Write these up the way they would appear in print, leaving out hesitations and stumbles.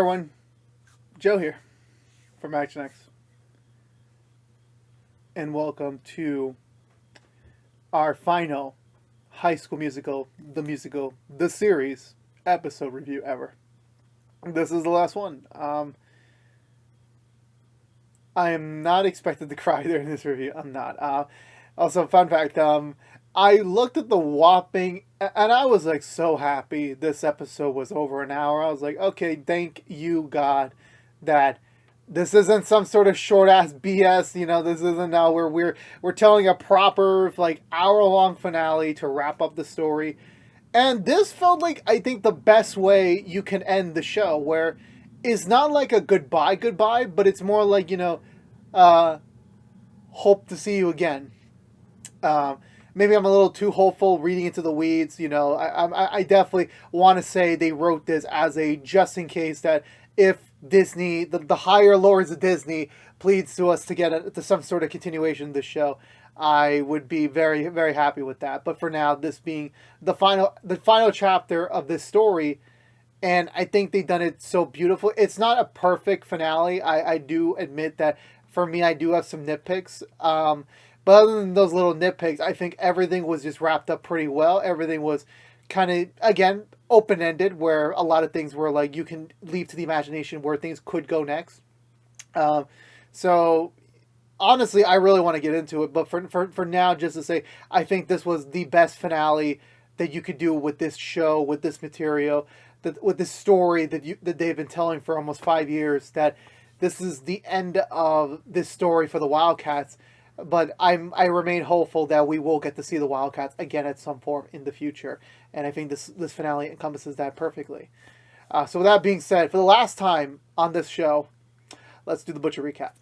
everyone, Joe here from ActionX, and welcome to our final High School Musical, the series episode review ever. This is the last one. I am not expected to cry during this review. I'm not. Also, fun fact, I looked at the whopping, and I was like so happy this episode was over an hour. I was like, okay, thank you, God, that this isn't some sort of short ass BS. You know, this isn't now where we're telling a proper like hour-long finale to wrap up the story. And this felt like, I think, the best way you can end the show, where it's not like a goodbye, but it's more like, hope to see you again. Maybe I'm a little too hopeful reading into the weeds. I definitely want to say they wrote this as a just in case that if Disney, the higher lords of Disney, pleads to us to get to some sort of continuation of the show, I would be very, very happy with that. But for now, this being the final chapter of this story, and I think they've done it so beautiful. It's not a perfect finale. I do admit that for me, I do have some nitpicks. But other than those little nitpicks, I think everything was just wrapped up pretty well. Everything was kind of, again, open-ended, where a lot of things were like you can leave to the imagination where things could go next. So, honestly, I really want to get into it. But for now, just to say, I think this was the best finale that you could do with this show, with this material, with this story that they've been telling for almost 5 years. That this is the end of this story for the Wildcats. But I remain hopeful that we will get to see the Wildcats again at some form in the future. And I think this finale encompasses that perfectly. So with that being said, for the last time on this show, let's do the Butcher recap.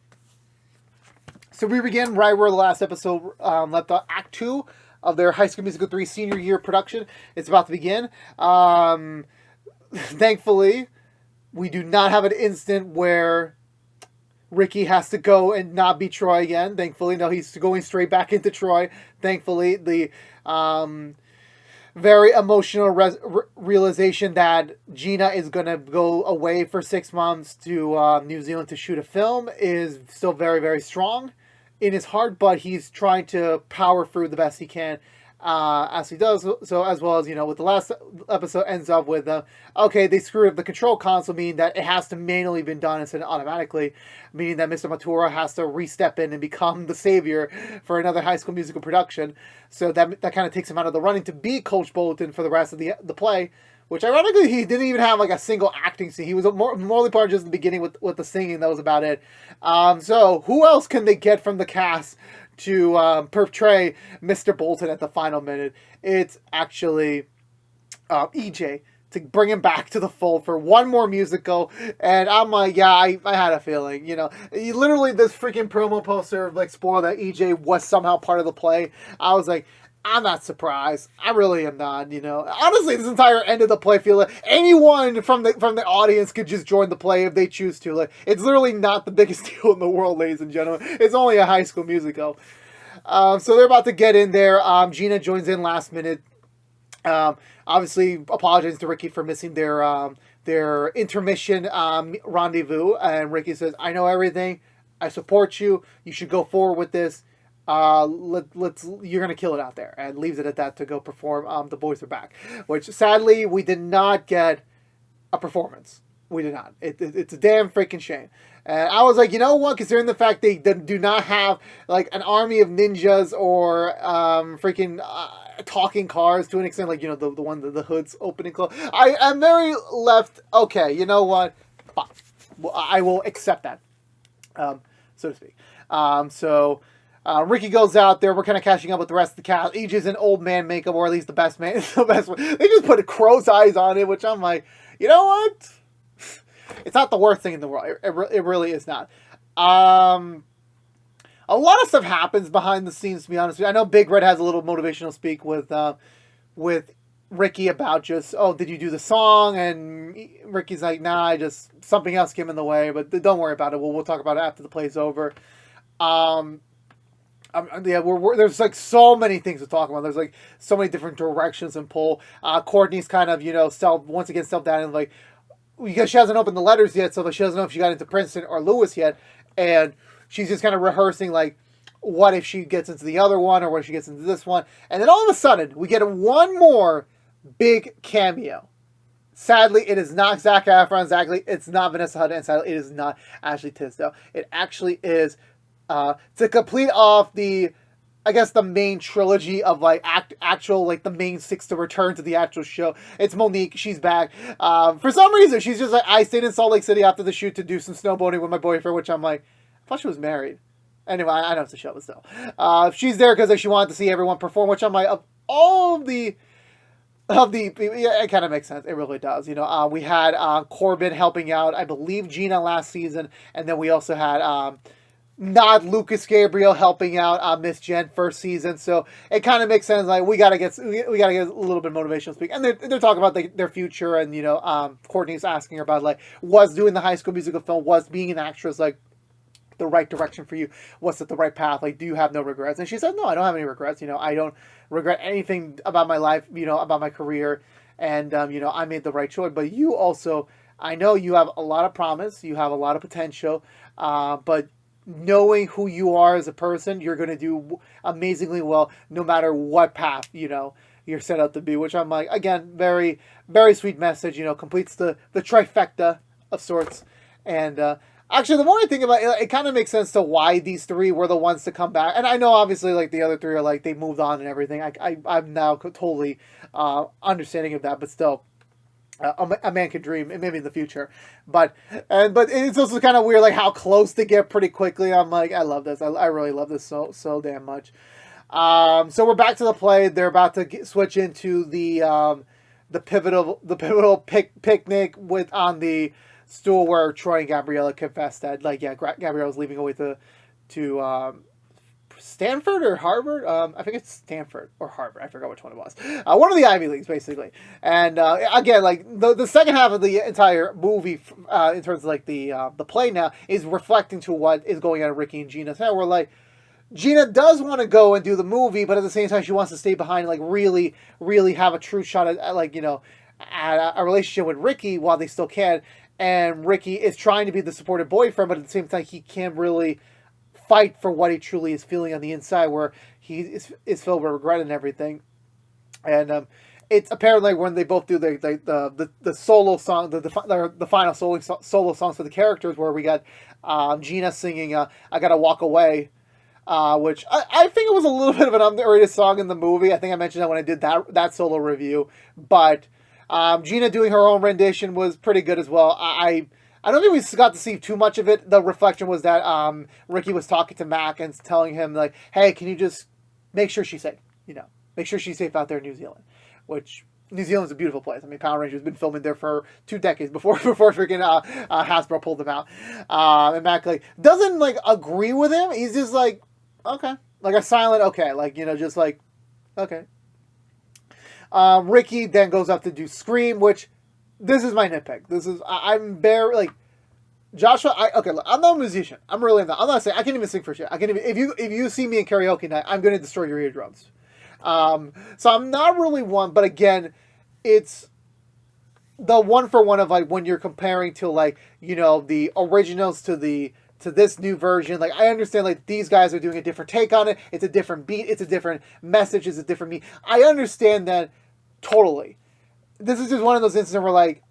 So we begin right where the last episode left off. Act 2 of their High School Musical 3 senior year production. It's about to begin. Thankfully, we do not have an instant where Ricky has to go and not be Troy again. Thankfully, no, he's going straight back into Troy. Thankfully, the very emotional realization that Gina is going to go away for 6 months to New Zealand to shoot a film is still very, very strong in his heart, but he's trying to power through the best he can as he does. So as well as, with the last episode ends up with, okay, they screwed up the control console, meaning that it has to manually been done instead of automatically, meaning that Mr. Matura has to re-step in and become the savior for another High School Musical production. So that kind of takes him out of the running to be Coach Bolton for the rest of the play, which ironically he didn't even have like a single acting scene. He was morely part just in the beginning with the singing. That was about it. So who else can they get from the cast to portray Mr. Bolton at the final minute? It's actually EJ, to bring him back to the fold for one more musical. And I'm like, yeah, I had a feeling, literally this freaking promo poster like spoiled that EJ was somehow part of the play. I was like, I'm not surprised. I really am not, Honestly, this entire end of the play feel like anyone from the audience could just join the play if they choose to. Like, it's literally not the biggest deal in the world, ladies and gentlemen. It's only a High School Musical. So they're about to get in there. Gina joins in last minute. Obviously, apologizing to Ricky for missing their intermission rendezvous. And Ricky says, I know everything. I support you. You should go forward with this. You're gonna kill it out there, and leaves it at that to go perform. The Boys Are Back, which sadly we did not get a performance. We did not. It's a damn freaking shame. And I was like, you know what? Considering the fact they do not have like an army of ninjas or freaking talking cars to an extent, like the one the hoods open and close. I'm very left. Okay, you know what? Fine. Well, I will accept that, so to speak. Ricky goes out there. We're kind of catching up with the rest of the cast. EJ's in old man makeup, or at least the best man. The best one. They just put crow's eyes on it, which I'm like, you know what? It's not the worst thing in the world. It really is not. A lot of stuff happens behind the scenes, to be honest with you. I know Big Red has a little motivational speak with Ricky about just, did you do the song? And Ricky's like, nah, something else came in the way, but don't worry about it. We'll talk about it after the play's over. There's like so many things to talk about. There's like so many different directions and pull. Courtney's kind of, self down and like, because she hasn't opened the letters yet, so she doesn't know if she got into Princeton or Lewis yet, and she's just kind of rehearsing like, what if she gets into the other one, or what if she gets into this one, and then all of a sudden we get one more big cameo. Sadly, it is not Zac Efron. Sadly, it's not Vanessa Hudgens. Sadly, it is not Ashley Tisdale. It actually is to complete off the, I guess, the main trilogy of like actual like the main six to return to the actual show. It's Monique. She's back. For some reason, she's just like, I stayed in Salt Lake City after the shoot to do some snowboarding with my boyfriend, which I'm like, I thought she was married. Anyway, I know it's a show, but still, she's there because she wanted to see everyone perform, which I'm like, of all the. Yeah, it kind of makes sense. It really does. You know, we had Corbin helping out, I believe, Gina last season, and then we also had not Lucas Gabriel helping out Miss Jen first season. So it kind of makes sense. Like we gotta get a little bit of motivational speak, and they're talking about their future, and you know, Courtney's asking her about like, was doing the High School Musical film, was being an actress like the right direction for you? Was it the right path? Like, do you have no regrets? And she said, no, I don't have any regrets. You know, I don't regret anything about my life, you know, about my career. And, you know, I made the right choice. But you also, I know you have a lot of promise. You have a lot of potential. But knowing who you are as a person, you're going to do amazingly well no matter what path, you know, you're set out to be. Which I'm like, again, very, very sweet message, you know, completes the trifecta of sorts. And, actually, the more I think about it, it kind of makes sense to why these three were the ones to come back. And I know, obviously, like, the other three are, like, they moved on and everything. I'm now totally understanding of that. But still, a man could dream, and maybe in the future. But it's also kind of weird, like, how close they get pretty quickly. I'm like, I love this. I really love this so damn much. So we're back to the play. They're about to switch into the pivotal picnic on the stool where Troy and Gabriella confessed that, like, yeah, Gabriella was leaving away to Stanford or Harvard. I think it's Stanford or Harvard. I forgot which one it was. One of the Ivy Leagues, basically. And again, like the second half of the entire movie, in terms of like the play now, is reflecting to what is going on in Ricky and Gina's head. Where like Gina does want to go and do the movie, but at the same time she wants to stay behind and like really, really have a true shot at like, you know, at a relationship with Ricky while they still can. And Ricky is trying to be the supportive boyfriend, but at the same time, he can't really fight for what he truly is feeling on the inside, where he is filled with regret and everything. And it's apparently when they both do the solo song, the final solo songs for the characters, where we got Gina singing "I Gotta Walk Away," which I think it was a little bit of an underrated song in the movie. I think I mentioned that when I did that solo review, but. Gina doing her own rendition was pretty good as well. I don't think we got to see too much of it. The reflection was that Ricky was talking to Mac and telling him like, "Hey, can you just make sure she's safe? You know, make sure she's safe out there in New Zealand." Which New Zealand's a beautiful place. I mean, Power Rangers been filming there for 2 decades before freaking Hasbro pulled them out. And Mac like doesn't like agree with him. He's just like, okay, like a silent okay, like, you know, just like okay. Ricky then goes up to do Scream, which this is my nitpick. I'm very like Joshua. Look, I'm not a musician. I'm really not. I'm not saying I can't even sing for shit. I can't even if you see me in karaoke night, I'm gonna destroy your eardrums. So I'm not really one. But again, it's the one for one of like when you're comparing to like, you know, the originals to this new version. Like, I understand, like, these guys are doing a different take on it. It's a different beat. It's a different message. It's a different beat. I understand that totally. This is just one of those instances where, like,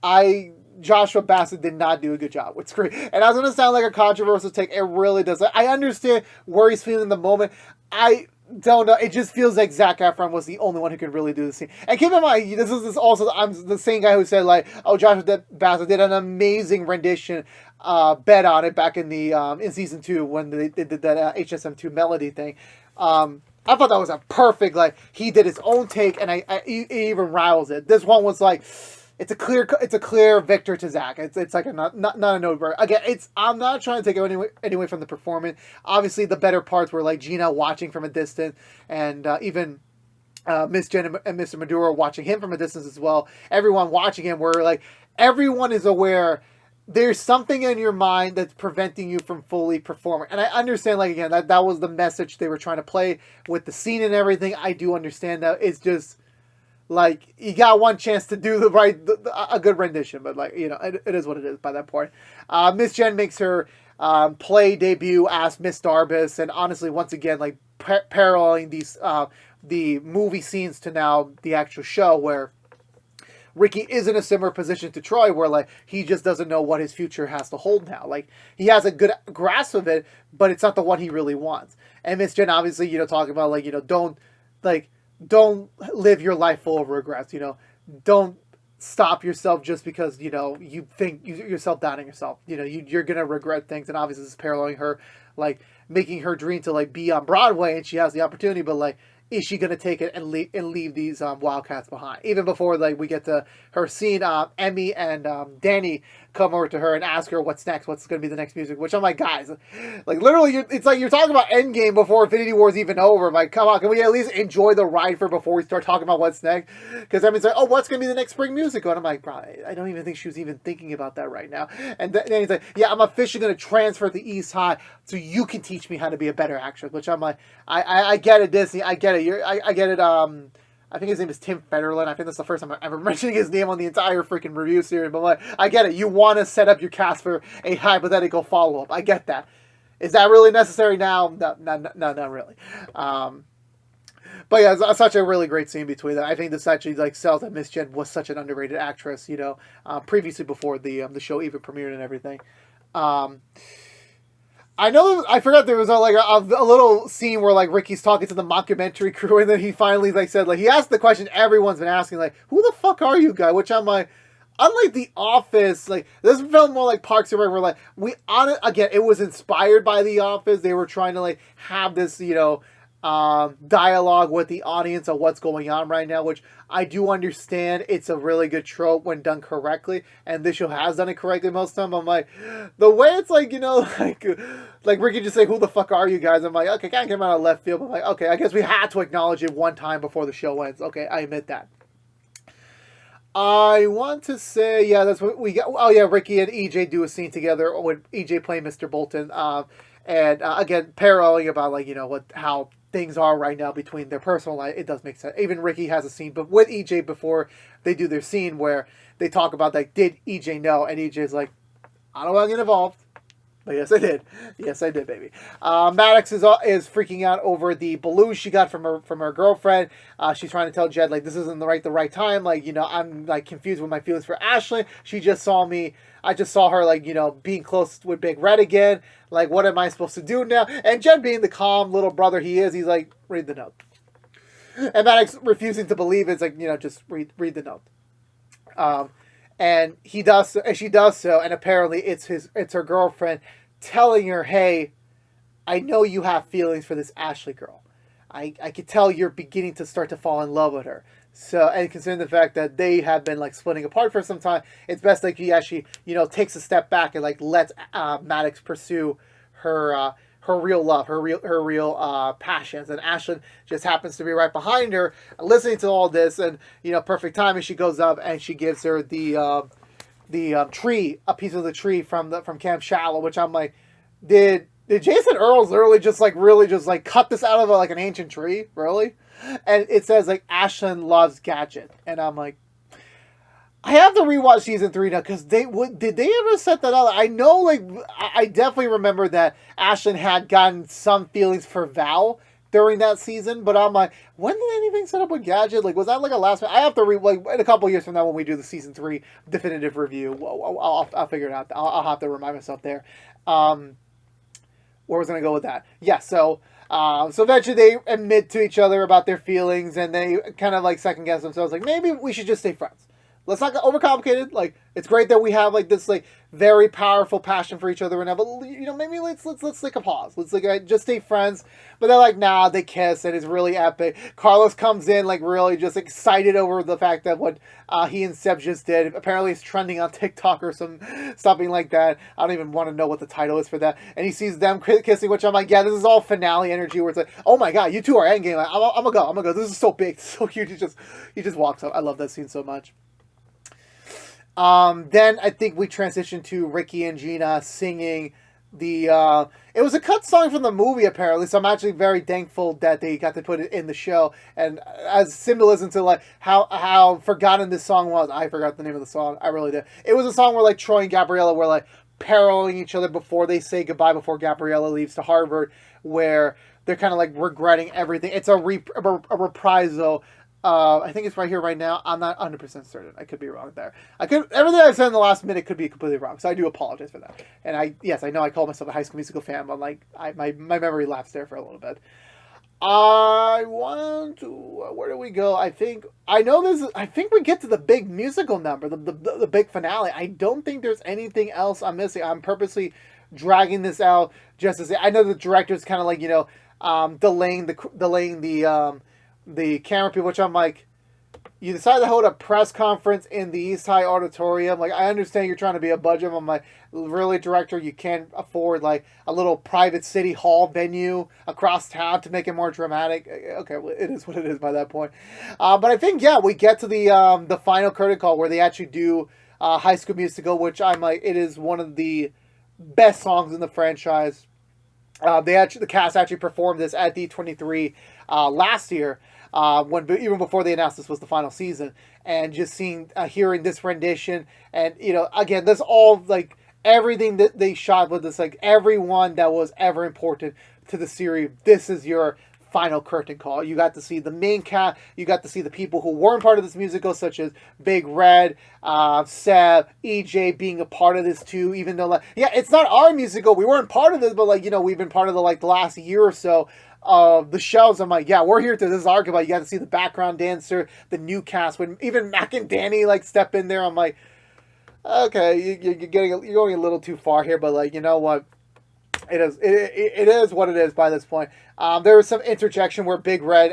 Joshua Bassett did not do a good job with Scream. And that's going to sound like a controversial take. It really does. I understand where he's feeling in the moment. I don't know. It just feels like Zac Efron was the only one who could really do the scene. And keep in mind, this is also, I'm the same guy who said, like, oh, Joshua Bassett did an amazing rendition, bet on it back in the in season 2 when they did that HSM2 melody thing. I thought that was a perfect, like, he did his own take, and it even riles it. This one was like, it's a clear victor to Zac. It's like not a no-brainer. Again, I'm not trying to take it anyway from the performance. Obviously, the better parts were like Gina watching from a distance, and even Miss Jen and Mr. Maduro watching him from a distance as well. Everyone watching him, where like everyone is aware there's something in your mind that's preventing you from fully performing. And I understand, like, again, that was the message they were trying to play with the scene and everything. I do understand that. It's just like, you got one chance to do a good rendition, but like, you know, it is what it is by that point. Miss Jen makes her play debut as Miss Darbus, and honestly, once again, like paralleling these the movie scenes to now the actual show, where Ricky is in a similar position to Troy, where like he just doesn't know what his future has to hold now. Like, he has a good grasp of it, but it's not the one he really wants. And Miss Jen, obviously, you know, talking about like, you know, don't live your life full of regrets. You know, don't stop yourself just because, you know, you think you're self-doubting yourself. You know, you're gonna regret things, and obviously this is paralleling her, like making her dream to like be on Broadway, and she has the opportunity, but like, is she going to take it and leave these Wildcats behind? Even before like we get to her scene, Emmy and Danny come over to her and ask her what's next, what's going to be the next music. Which I'm like, guys, like literally, it's like you're talking about Endgame before Infinity War is even over. I'm like, come on, can we at least enjoy the ride before we start talking about what's next? Because Emmy's like, oh, what's going to be the next spring musical? And I'm like, bro, I don't even think she was even thinking about that right now. And then he's like, yeah, I'm officially going to transfer to East High so you can teach me how to be a better actress. Which I'm like, I get it, Disney, I get it. I get it. I think his name is Tim Federline. I think that's the first time I'm ever mentioning his name on the entire freaking review series. But like, I get it. You want to set up your cast for a hypothetical follow-up. I get that. Is that really necessary now? No, not really. But yeah, it's such a really great scene between them. I think this actually like sells that Miss Jen was such an underrated actress, you know, previously before the show even premiered and everything. I know, I forgot there was a little scene where like Ricky's talking to the mockumentary crew, and then he finally like said, like, he asked the question everyone's been asking, like, who the fuck are you guys? Which I'm like, unlike The Office, like, this felt more like Parks and Rec, where like, again, it was inspired by The Office. They were trying to like have this, you know, dialogue with the audience of what's going on right now, which I do understand. It's a really good trope when done correctly, and this show has done it correctly most of the time. I'm like, the way it's like, you know, like Ricky just say, who the fuck are you guys? I'm like, okay, can't come out of left field, but I'm like, okay, I guess we had to acknowledge it one time before the show ends. Okay, I admit that. I want to say, yeah, that's what we got. Oh yeah, Ricky and EJ do a scene together with EJ playing Mr. Bolton, and again, paralleling about like, you know, how things are right now between their personal life. It does make sense. Even Ricky has a scene, but with EJ before they do their scene where they talk about like, did EJ know? And EJ's like, I don't want to get involved. But yes, I did. Yes, I did, baby. Maddox is freaking out over the balloon she got from her girlfriend. She's trying to tell Jed, like, this isn't the right time. Like, you know, I'm like confused with my feelings for Ashley. She just saw me. I just saw her, like, you know, being close with Big Red again. Like, what am I supposed to do now? And Jed, being the calm little brother he is, he's like, read the note. And Maddox refusing to believe it's like, you know, just read the note. And he does, and she does so, and apparently it's her girlfriend telling her, hey, I know you have feelings for this Ashley girl. I could tell you're beginning to start to fall in love with her. So, and considering the fact that they have been like splitting apart for some time, it's best like he actually, you know, takes a step back and like lets Maddox pursue her real love, her real passions, and Ashlyn just happens to be right behind her, listening to all this, and you know, perfect timing. She goes up and she gives her the tree, a piece of the tree from Camp Shallow, which I'm like, did Jason Earls literally just like really just like cut this out of like an ancient tree, really? And it says like Ashlyn loves Gadget, and I'm like, I have to rewatch season 3 now, because did they ever set that up? I know, like, I definitely remember that Ashlyn had gotten some feelings for Val during that season, but I'm like, when did anything set up with Gadget? Like, was that like a last? I have to like in a couple years from now when we do the season 3 definitive review, I'll figure it out. I'll have to remind myself there. Where was I gonna go with that? Yeah, so eventually they admit to each other about their feelings, and they kind of like second guess themselves, like, maybe we should just stay friends. Let's not get overcomplicated. Like, it's great that we have like this like very powerful passion for each other and have, you know, maybe let's take a pause. Let's like just stay friends. But they're like, nah, they kiss, and it's really epic. Carlos comes in like really just excited over the fact that what he and Seb just did. Apparently it's trending on TikTok or something like that. I don't even want to know what the title is for that. And he sees them kissing, which I'm like, yeah, this is all finale energy where it's like, oh my god, you two are endgame. Like, I'm gonna go. This is so big, so huge. He just walks up. I love that scene so much. Then I think we transition to Ricky and Gina singing It was a cut song from the movie apparently, so I'm actually very thankful that they got to put it in the show. And as symbolism to like how forgotten this song was, I forgot the name of the song. I really did. It was a song where like Troy and Gabriella were like paroling each other before they say goodbye, before Gabriella leaves to Harvard, where they're kind of like regretting everything. It's a reprisal. I think it's right here, right now. I'm not 100% certain. I could be wrong there. Everything I've said in the last minute could be completely wrong, so I do apologize for that. And I know I call myself a High School Musical fan, but like my memory lapsed there for a little bit. I want to. Where do we go? I think we get to the big musical number, the big finale. I don't think there's anything else I'm missing. I'm purposely dragging this out just as I know the director's kind of like delaying the camera people, which I'm like, you decided to hold a press conference in the East High Auditorium. Like, I understand you're trying to be a budget. I'm like, really, director, you can't afford like a little private city hall venue across town to make it more dramatic. Okay, well, it is what it is by that point. But I think we get to the final curtain call where they actually do High School Musical, which I'm like, it is one of the best songs in the franchise. The cast actually performed this at D23 last year. Even before they announced this was the final season, and just hearing this rendition, and again, this all like everything that they shot with this, like everyone that was ever important to the series, this is your final curtain call. You got to see the main cast, you got to see the people who weren't part of this musical, such as Big Red, Seb, EJ being a part of this too, even though it's not our musical, we weren't part of this, but we've been part of the last year or so of the shows. I'm like, we're here to this arc about. You got to see the background dancer, the new cast, when even Mac and Danny step in there. I'm like, okay, you're going a little too far here, but you know what? It is what it is by this point. There was some interjection where Big Red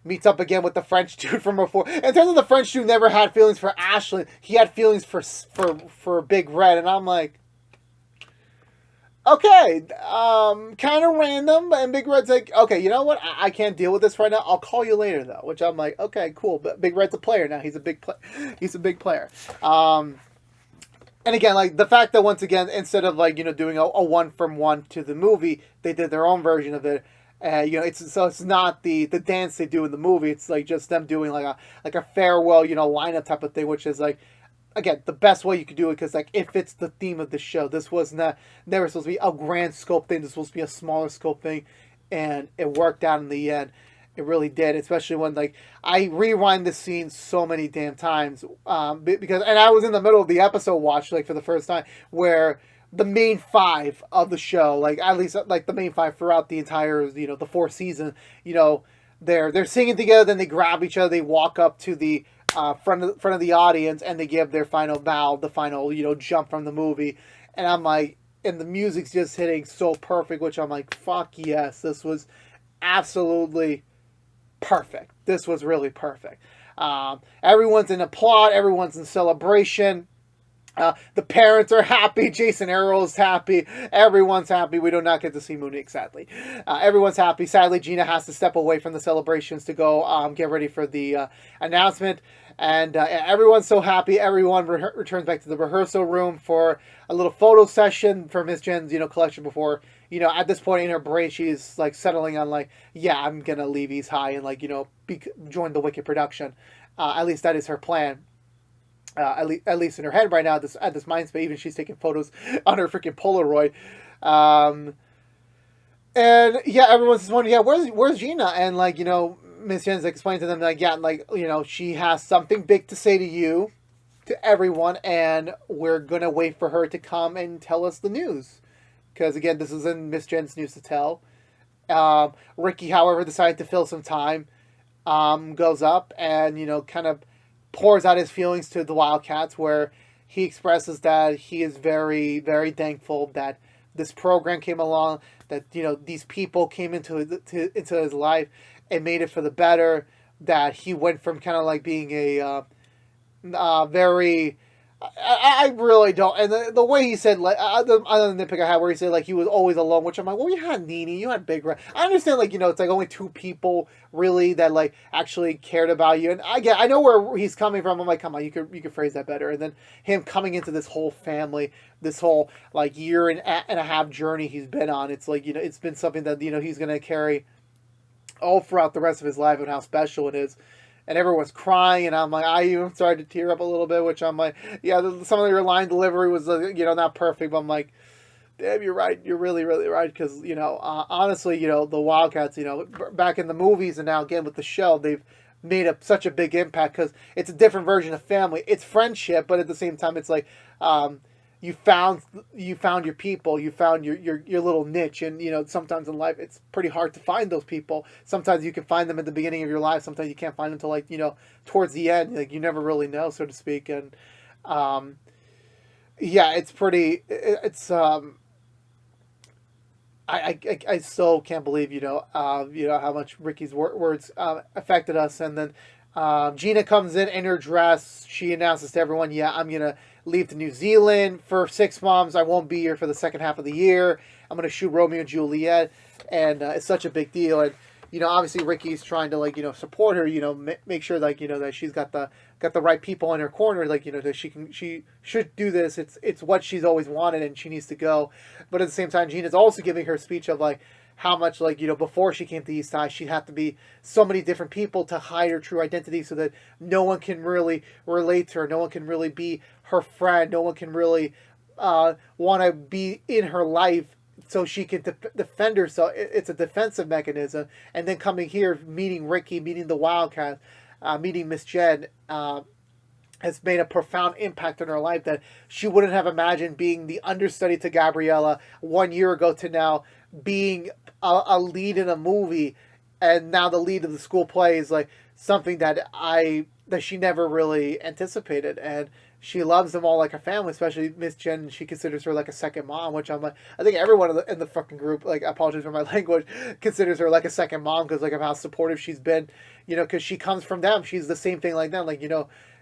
meets up again with the French dude from before. In terms of the French dude never had feelings for Ashley, he had feelings for Big Red, and I'm like, okay, kind of random. And Big Red's like, okay, you know what? I can't deal with this right now. I'll call you later, though. Which I'm like, okay, cool. But Big Red's a player now. He's a big player. And again, the fact that once again, instead of doing a one from one to the movie, they did their own version of it. It's not the dance they do in the movie. It's just them doing a farewell lineup type of thing, which is again, the best way you could do it, because it fits the theme of the show. This was never supposed to be a grand scope thing. This was supposed to be a smaller scope thing, and it worked out in the end. It really did, especially when I rewind this scene so many damn times because I was in the middle of the episode watch for the first time, where the main five of the show, at least the main five throughout the entire the fourth season, they're singing together, then they grab each other, they walk up to the front of the audience, and they give their final bow, the final jump from the movie, and I'm like, and the music's just hitting so perfect, which I'm like, fuck yes, this was absolutely perfect. This was really perfect. Everyone's in applaud, everyone's in celebration. The parents are happy. Jason Earl's happy. Everyone's happy. We do not get to see Monique, sadly. Everyone's happy. Sadly, Gina has to step away from the celebrations to go get ready for the announcement. And everyone's so happy. Everyone returns back to the rehearsal room for a little photo session for Miss Jen's, collection before, at this point in her brain, she's settling on I'm going to leave East High and join the Wicked production. At least that is her plan. At least in her head right now at this mind space. Even she's taking photos on her freaking Polaroid. And everyone's just wondering, where's Gina? And Miss Jen's explained to them she has something big to say to you, to everyone, and we're gonna wait for her to come and tell us the news. Because again, this is in Miss Jen's news to tell. Ricky, however, decided to fill some time. Goes up and kind of pours out his feelings to the Wildcats, where he expresses that he is very, very thankful that this program came along, that these people came into his life and made it for the better, that he went from kind of being a very I really don't. And the way he said, like, the other nitpick I had where he said, like, he was always alone, which I'm like, well, you had Nene, you had Big Red. I understand, like, it's like only two people really that, like, actually cared about you. And I know where he's coming from. I'm like, come on, you could phrase that better. And then him coming into this whole family, this whole, like, year and a half journey he's been on. It's like, it's been something that, he's going to carry all throughout the rest of his life and how special it is. And everyone's crying, and I'm like, I even started to tear up a little bit, which I'm like, yeah, some of your line delivery was, not perfect, but I'm like, damn, you're right, you're really, really right, because, honestly, the Wildcats, back in the movies and now again with the show, they've made such a big impact, because it's a different version of family. It's friendship, but at the same time, it's like, you found your people, you found your little niche, and sometimes in life it's pretty hard to find those people. Sometimes you can find them at the beginning of your life, sometimes you can't find them until, like, towards the end, like, you never really know, so to speak. And yeah, it's pretty, I still can't believe how much Ricky's words affected us. And then Gina comes in her dress. She announces to everyone, yeah, I'm gonna leave to New Zealand for 6 months. I won't be here for the second half of the year. I'm gonna shoot Romeo and Juliet, and it's such a big deal. And obviously Ricky's trying to, like, support her. Make sure, like, that she's got the right people in her corner. Like, that she should do this. It's what she's always wanted, and she needs to go. But at the same time, Gina's also giving her speech of, like, how much, like, before she came to East Side, she'd have to be so many different people to hide her true identity, so that no one can really relate to her. No one can really be her friend. No one can really want to be in her life, so she can defend herself. It's a defensive mechanism. And then coming here, meeting Ricky, meeting the Wildcat, meeting Miss Jen, has made a profound impact on her life that she wouldn't have imagined, being the understudy to Gabriella 1 year ago to now being a lead in a movie, and now the lead of the school play is, like, something that she never really anticipated. And she loves them all like a family, especially Miss Jen. She considers her like a second mom, which I'm like, I think everyone in the fucking group, like, I apologize for my language, considers her like a second mom, because, like, of how supportive she's been, because she comes from them. She's the same thing like them, like,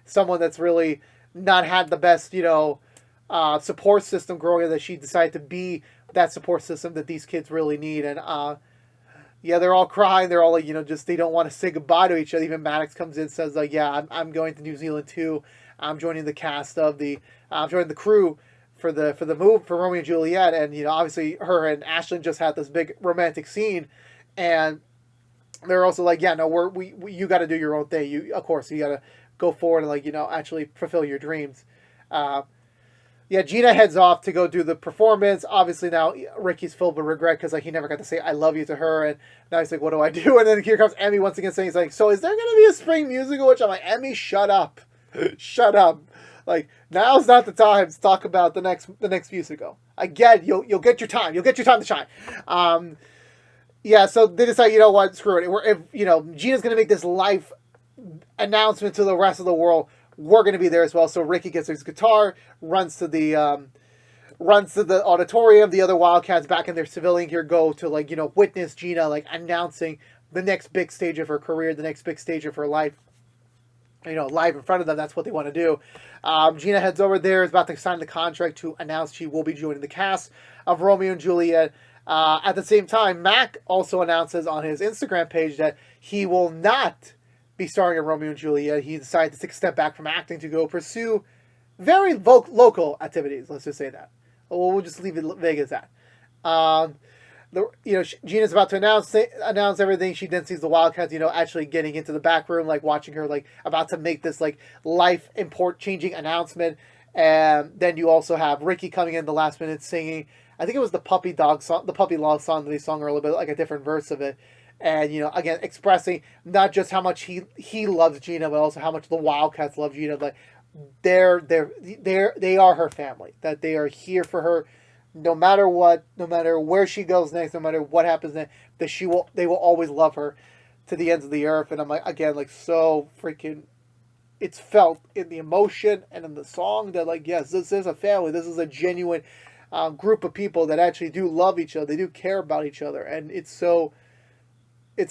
someone that's really not had the best, support system growing up, that she decided to be that support system that these kids really need. And yeah, they're all crying. They're all, like, just, they don't want to say goodbye to each other. Even Maddox comes in and says, like, yeah, I'm going to New Zealand too. I'm joining the cast of I'm joining the crew for the move for Romeo and Juliet. And, obviously her and Ashlyn just had this big romantic scene, and they're also like, yeah, no, you got to do your own thing. Of course, you got to go forward and, like, actually fulfill your dreams. Yeah, Gina heads off to go do the performance. Obviously now Ricky's filled with regret, because, like, he never got to say I love you to her, and now he's like, what do I do? And then here comes Emmy once again saying, he's like, so is there going to be a spring musical? Which I'm like, Emmy, shut up. Shut up. Like, now's not the time to talk about the next musical. I get you'll get your time. You'll get your time to shine. Yeah, so they decide, what, screw it. If Gina's going to make this life announcement to the rest of the world, we're going to be there as well. So Ricky gets his guitar, runs to the auditorium. The other Wildcats back in their civilian gear go to, like, witness Gina, like, announcing the next big stage of her career, the next big stage of her life. Live in front of them. That's what they want to do. Gina heads over there, is about to sign the contract to announce she will be joining the cast of Romeo and Juliet. At the same time, Mac also announces on his Instagram page that he will not be starring in Romeo and Juliet. He decided to take a step back from acting to go pursue very local activities. Let's just say that. We'll just leave it vague as that. Gina's about to announce everything. She then sees the Wildcats, actually getting into the back room, like, watching her, like, about to make this, like, life changing announcement. And then you also have Ricky coming in the last minute singing. I think it was the puppy love song that they sung, or a little bit like a different verse of it. And, again, expressing not just how much he loves Gina, but also how much the Wildcats love Gina. Like, they are her family. That they are here for her, no matter what, no matter where she goes next, no matter what happens next. That they will always love her to the ends of the earth. And I'm like, again, like, so freaking, it's felt in the emotion and in the song that, like, yes, this is a family. This is a genuine group of people that actually do love each other. They do care about each other, and it's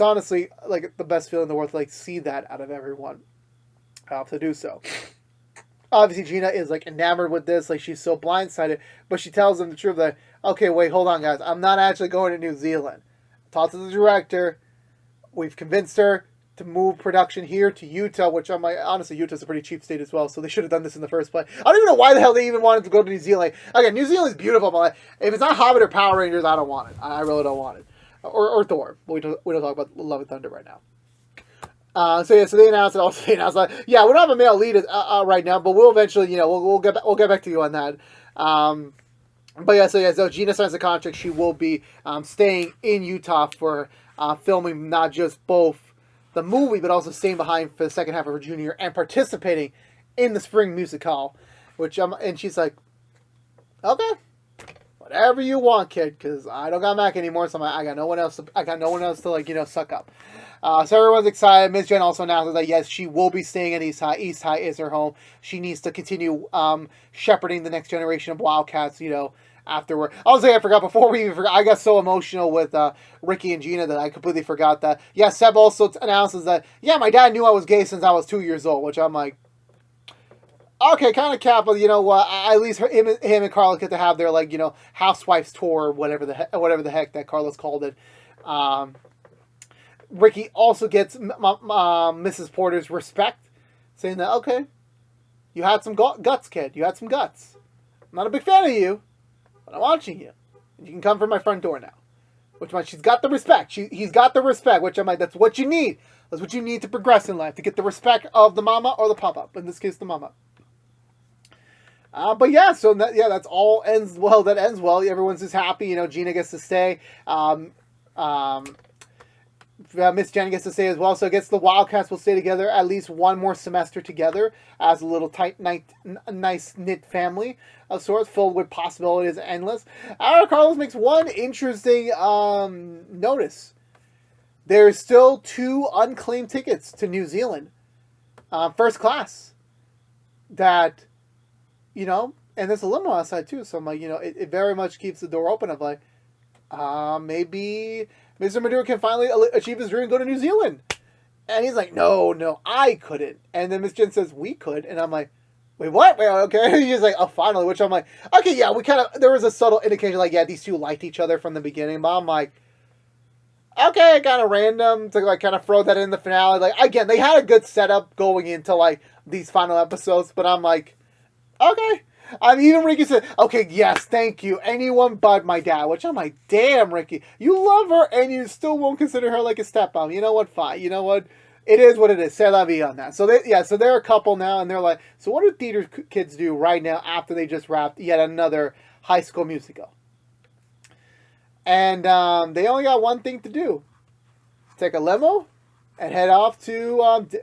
honestly, like, the best feeling in the world to, like, see that out of everyone to do so. obviously Gina is like enamored with this, like she's so blindsided, but she tells them the truth that, okay, wait, hold on, guys, I'm not actually going to New Zealand. Talk to the director. We've convinced her to move production here to Utah, which I'm like, honestly, Utah's a pretty cheap state as well, so they should have done this in the first place. I don't even know why the hell they even wanted to go to New Zealand. Again, New Zealand's beautiful, but like, if it's not Hobbit or Power Rangers, I don't want it. I really don't want it. Or Thor. We don't talk about Love and Thunder right now. So they announced it. Also, they announced like, yeah, we don't have a male lead right now, but we'll eventually, we'll get back to you on that. But yeah, so Gina signs the contract. She will be staying in Utah for filming not just both the movie, but also staying behind for the second half of her junior year and participating in the spring musical. And she's like, okay, whatever you want, kid, because I don't got Mac anymore, so I got no one else. I got no one else to like suck up. So everyone's excited. Miss Jen also announced that yes, she will be staying at East High. East High is her home. She needs to continue shepherding the next generation of Wildcats. Afterward. I forgot before we even forgot. I got so emotional with Ricky and Gina that I completely forgot that. Yeah, Seb also announces that. Yeah, my dad knew I was gay since I was 2 years old, which I'm like, okay, kind of cap, but you know what? At least him and Carlos get to have their housewives tour, or whatever the heck that Carlos called it. Ricky also gets Mrs. Porter's respect, saying that, okay, you had some guts, kid. You had some guts. I'm not a big fan of you, but I'm watching you. You can come from my front door now. Which means she's got the respect. He's got the respect, which I'm like, that's what you need. That's what you need to progress in life, to get the respect of the mama or the papa. In this case, the mama. But yeah, so that's all ends well. That ends well. Everyone's just happy. Gina gets to stay. Miss Jen gets to stay as well. So I guess the Wildcats will stay together at least one more semester together as a little tight, nice knit family of sorts, filled with possibilities endless. Carlos makes one interesting notice. There's still 2 unclaimed tickets to New Zealand, first class. That, and there's a limo outside too. So I'm like, it very much keeps the door open of like, maybe Mr. Maduro can finally achieve his dream and go to New Zealand. And he's like, no, I couldn't. And then Miss Jen says, we could. And I'm like, wait, what? Wait, okay. He's like, oh, finally. Which I'm like, okay, yeah, there was a subtle indication like, yeah, these two liked each other from the beginning. But I'm like, okay, kind of random to like kind of throw that in the finale. Like, again, they had a good setup going into like these final episodes. But I'm like, okay. Even Ricky said, okay, yes, thank you. Anyone but my dad. Which I'm like, damn, Ricky. You love her and you still won't consider her like a stepmom. You know what? Fine. You know what? It is what it is. C'est la vie on that. So they're a couple now, and they're like, so what do theater kids do right now after they just wrapped yet another High School Musical? And they only got one thing to do. Take a limo and head off to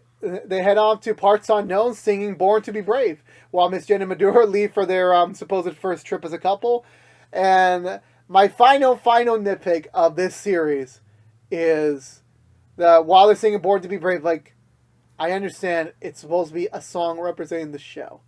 Parts Unknown singing Born to be Brave, while Miss Jen and Maduro leave for their supposed first trip as a couple. And my final nitpick of this series is that while they're singing Born to be Brave, like, I understand it's supposed to be a song representing the show.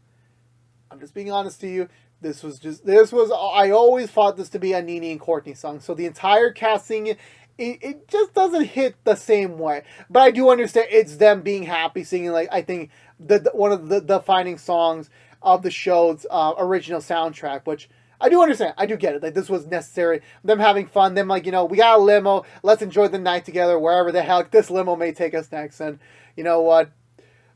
I'm just being honest to you. I always thought this to be a Nene and Courtney song. So the entire cast singing, it just doesn't hit the same way. But I do understand it's them being happy singing, like, I think one of the defining songs of the show's original soundtrack, which I do understand. I do get it. Like, this was necessary. Them having fun. Them like, we got a limo. Let's enjoy the night together wherever the hell this limo may take us next. And you know what?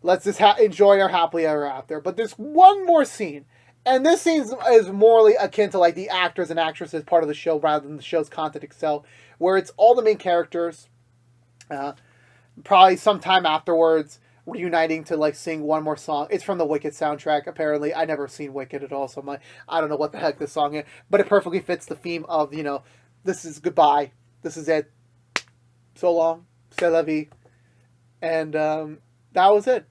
Let's just enjoy our happily ever after. But there's one more scene. And this scene is morally akin to like the actors and actresses part of the show rather than the show's content itself, where it's all the main characters, probably sometime afterwards, reuniting to like sing one more song. It's from the Wicked soundtrack, apparently. I never seen Wicked at all, so I don't know what the heck this song is, but it perfectly fits the theme of, this is goodbye, this is it, so long, c'est la vie, and that was it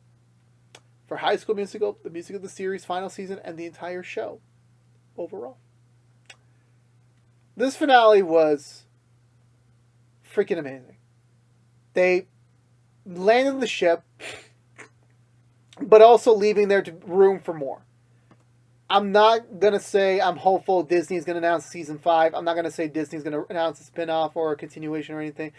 for High School Musical, the music of the series final season, and the entire show overall. This finale was freaking amazing. They landed the ship, but also leaving there room for more. I'm not going to say I'm hopeful Disney's going to announce season 5. I'm not going to say Disney's going to announce a spin-off or a continuation or anything.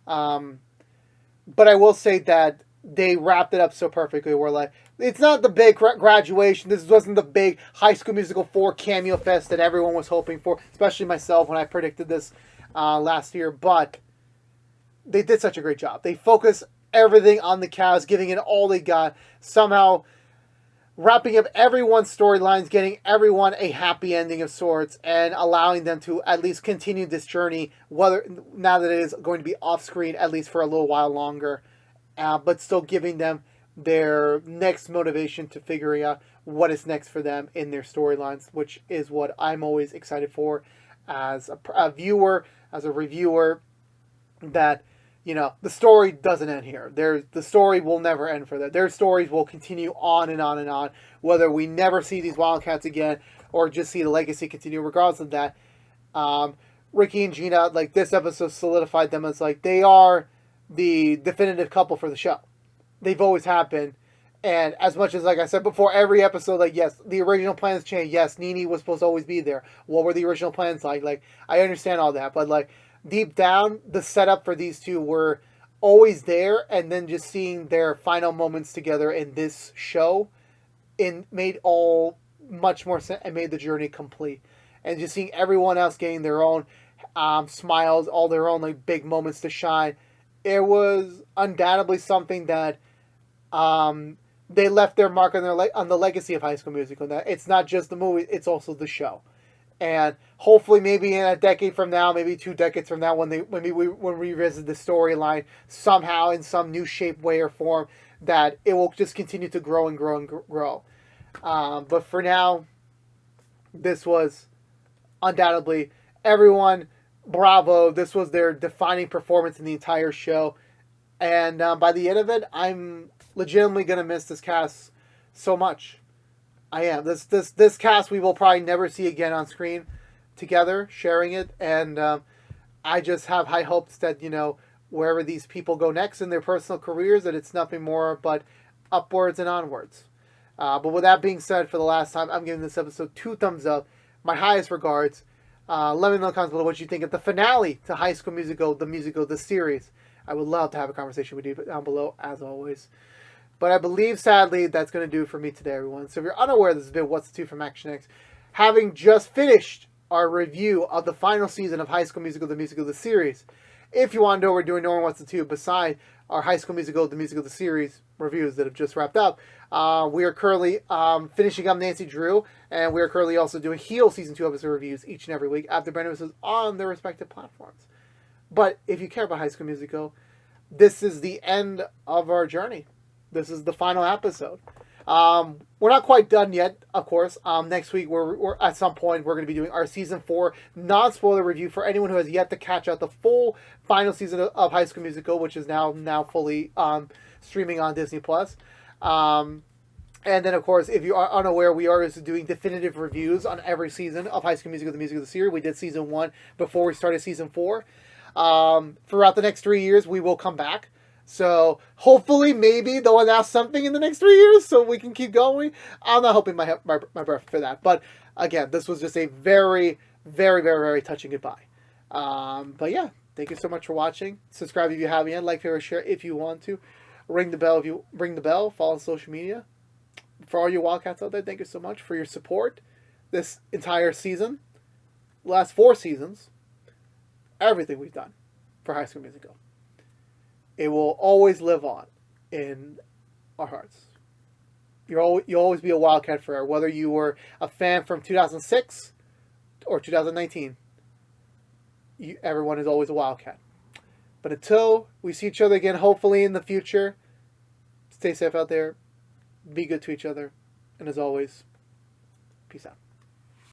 But I will say that they wrapped it up so perfectly. We're like, it's not the big graduation. This wasn't the big High School Musical 4 cameo fest that everyone was hoping for, especially myself when I predicted this last year. But they did such a great job. They focused everything on the cast, giving it all they got, somehow wrapping up everyone's storylines, getting everyone a happy ending of sorts, and allowing them to at least continue this journey, whether now that it is going to be off screen at least for a little while longer. But still giving them their next motivation to figuring out what is next for them in their storylines, which is what I'm always excited for as a viewer, as a reviewer, that, you know, the story doesn't end here. The story will never end for them. Their stories will continue on and on and on, whether we never see these Wildcats again or just see the legacy continue. Regardless of that, Ricky and Gina, like, this episode solidified them as, like, they are the definitive couple for the show. They've always happened. And as much as, like I said before, every episode, like, yes, the original plans changed. Yes, Nene was supposed to always be there. What were the original plans like? Like, I understand all that. But, like, deep down, the setup for these two were always there. And then just seeing their final moments together in this show made all much more sense and made the journey complete. And just seeing everyone else getting their own smiles, all their own, like, big moments to shine. It was undoubtedly something that they left their mark on the legacy of High School Musical. That it's not just the movie; it's also the show. And hopefully, maybe in a decade from now, maybe 2 decades from now, when we revisit the storyline somehow in some new shape, way, or form, that it will just continue to grow and grow and grow. But for now, this was undoubtedly everyone. Bravo. This was their defining performance in the entire show. And by the end of it, I'm legitimately going to miss this cast so much. I am. This cast we will probably never see again on screen together, sharing it. And I just have high hopes that, you know, wherever these people go next in their personal careers, that it's nothing more but upwards and onwards. But with that being said, for the last time, I'm giving this episode 2 thumbs up. My highest regards. Let me know in the comments below what you think of the finale to High School Musical, the series. I would love to have a conversation with you down below, as always. But I believe, sadly, that's going to do it for me today, everyone. So if you're unaware, this has been What's the 2 from ActionX. Having just finished our review of the final season of High School Musical, the series. If you want to know what we're doing, knowing What's the 2, beside our High School Musical, the series reviews that have just wrapped up, we are currently finishing up Nancy Drew, and we are currently also doing Heal Season 2 episode reviews each and every week after brand episodes on their respective platforms. But if you care about High School Musical, this is the end of our journey. This is the final episode. We're not quite done yet, of course. Next week, we're at some point, we're going to be doing our Season 4 non-spoiler review for anyone who has yet to catch out the full final season of High School Musical, which is now fully streaming on Disney+. And then, of course, if you are unaware, we are also doing definitive reviews on every season of High School Musical, the series. We did Season 1 before we started Season 4. Throughout the next 3 years, we will come back. So, hopefully, maybe they'll announce something in the next 3 years so we can keep going. I'm not hoping my breath for that. But, again, this was just a very, very, very, very touching goodbye. But, yeah, thank you so much for watching. Subscribe if you haven't yet. Like, favorite, share if you want to. Ring the bell if you ring the bell. Follow on social media. For all you Wildcats out there, thank you so much for your support this entire season. Last 4 seasons. Everything we've done for High School Musical. It will always live on in our hearts. You'll always be a Wildcat forever, whether you were a fan from 2006 or 2019. Everyone is always a Wildcat. But until we see each other again, hopefully in the future, stay safe out there, be good to each other, and as always, peace out.